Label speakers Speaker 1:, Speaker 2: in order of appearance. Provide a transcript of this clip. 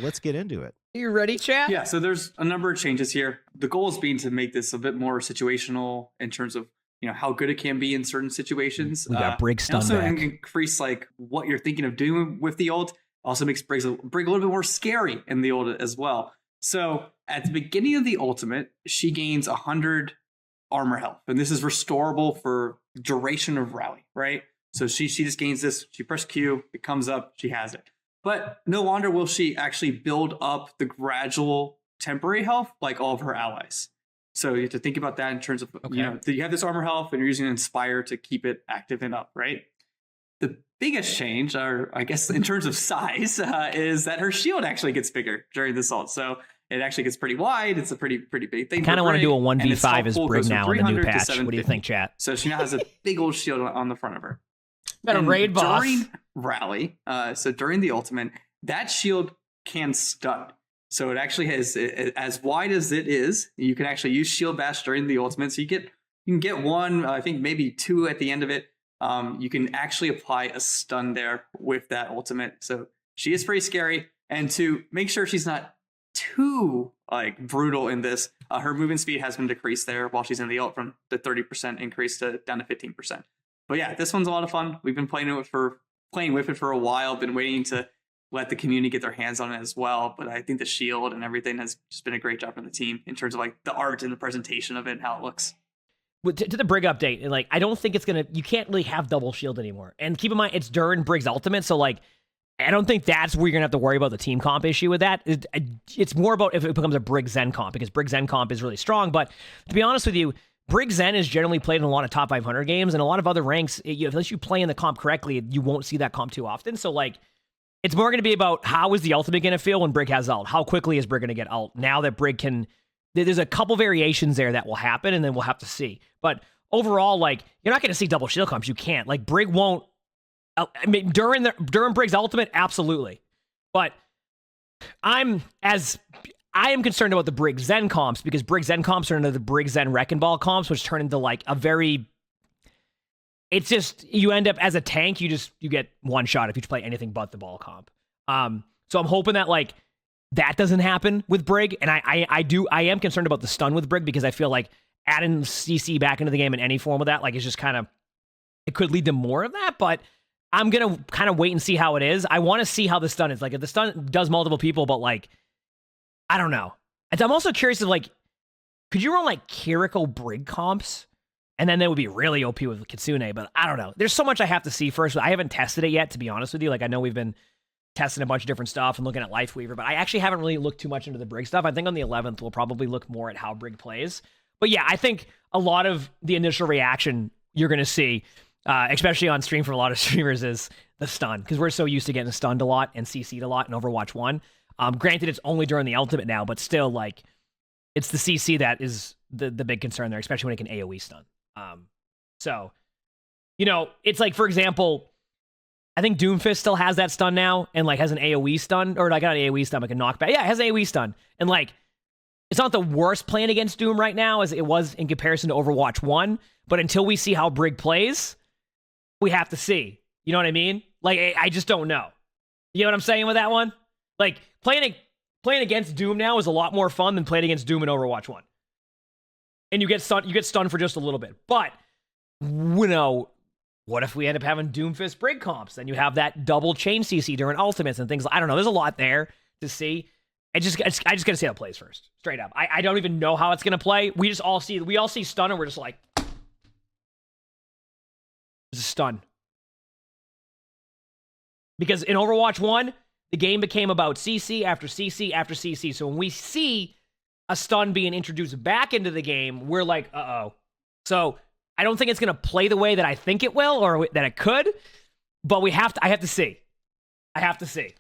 Speaker 1: let's get into it.
Speaker 2: You ready, chat?
Speaker 3: Yeah, so there's a number of changes here. The goal is being to make this a bit more situational in terms of how good it can be in certain situations.
Speaker 2: We got Brig stun
Speaker 3: also
Speaker 2: back.
Speaker 3: Increase like what you're thinking of doing with the ult. Also makes Brig a little bit more scary in the ult as well. So at the beginning of the ultimate, she gains 100 armor health, and this is restorable for duration of rally, right? So she just gains this. She press Q, it comes up, she has it. But no longer will she actually build up the gradual temporary health like all of her allies. So you have to think about that in terms of, you have this armor health and you're using Inspire to keep it active and up, right? The biggest change, or I guess in terms of size, is that her shield actually gets bigger during this ult. So it actually gets pretty wide. It's a pretty big thing.
Speaker 2: Kind of want to do a 1v5 as Brig now in the new patch. What do you think, chat?
Speaker 3: So she now has a big old shield on the front of her.
Speaker 2: Got a raid boss.
Speaker 3: During rally, so during the ultimate, that shield can stun. So it actually has, as wide as it is, you can actually use shield bash during the ultimate. So you can get one, I think maybe two at the end of it. You can actually apply a stun there with that ultimate. So she is pretty scary. And to make sure she's not too brutal in this, her movement speed has been decreased there while she's in the ult from the 30% increase down to 15%. But yeah, this one's a lot of fun. We've been playing with it for a while. Been waiting to let the community get their hands on it as well. But I think the shield and everything has just been a great job from the team in terms of the art and the presentation of it and how it looks.
Speaker 2: To the Brig update, I don't think it's you can't really have double shield anymore. And keep in mind, it's during Brig's ultimate, so I don't think that's where you're gonna have to worry about the team comp issue with that. It's more about if it becomes a Brig Zen comp, because Brig Zen comp is really strong. But to be honest with you, Brig Zen is generally played in a lot of top 500 games, and a lot of other ranks, unless you play in the comp correctly, you won't see that comp too often. So, it's more going to be about how is the ultimate going to feel when Brig has ult? How quickly is Brig going to get ult? Now that Brig can... There's a couple variations there that will happen, and then we'll have to see. But overall, you're not going to see double shield comps. You can't. Brig won't... I mean, during Brig's ultimate, absolutely. But I am concerned about the Brig Zen comps, because Brig Zen comps are into the Brig Zen Wrecking Ball comps, which turn into a very... It's just, you end up as a tank, you get one shot if you play anything but the ball comp. So I'm hoping that that doesn't happen with Brig, and I am concerned about the stun with Brig, because I feel adding CC back into the game in any form of that, it's just kind of, it could lead to more of that, but I'm going to kind of wait and see how it is. I want to see how the stun is. If the stun does multiple people, but I don't know. I'm also curious of could you run Kiriko Brig comps? And then they would be really OP with Kitsune, but I don't know. There's so much I have to see first. I haven't tested it yet, to be honest with you. I know we've been testing a bunch of different stuff and looking at Lifeweaver, but I actually haven't really looked too much into the Brig stuff. I think on the 11th, we'll probably look more at how Brig plays. But yeah, I think a lot of the initial reaction you're going to see, especially on stream from a lot of streamers, is the stun, because we're so used to getting stunned a lot and CC'd a lot in Overwatch 1. Granted, it's only during the ultimate now, but still, it's the CC that is the big concern there, especially when it can AoE stun. So, it's for example, I think Doomfist still has that stun now, and has an AoE stun, or not an AoE stun, a knockback. Yeah, it has an AoE stun. And it's not the worst plan against Doom right now as it was in comparison to Overwatch 1, but until we see how Brig plays, we have to see. You know what I mean? I just don't know. You know what I'm saying with that one? Playing against Doom now is a lot more fun than playing against Doom in Overwatch 1. And you get stunned for just a little bit. But, what if we end up having Doomfist Brig comps? Then you have that double chain CC during ultimates and things. I don't know. There's a lot there to see. I just got to see how it plays first. Straight up. I don't even know how it's going to play. We all see stun, and we're just it's a stun. Because in Overwatch 1, the game became about CC after CC after CC. So when we see a stun being introduced back into the game, we're uh-oh. So I don't think it's going to play the way that I think it will, or that it could, but I have to see. I have to see.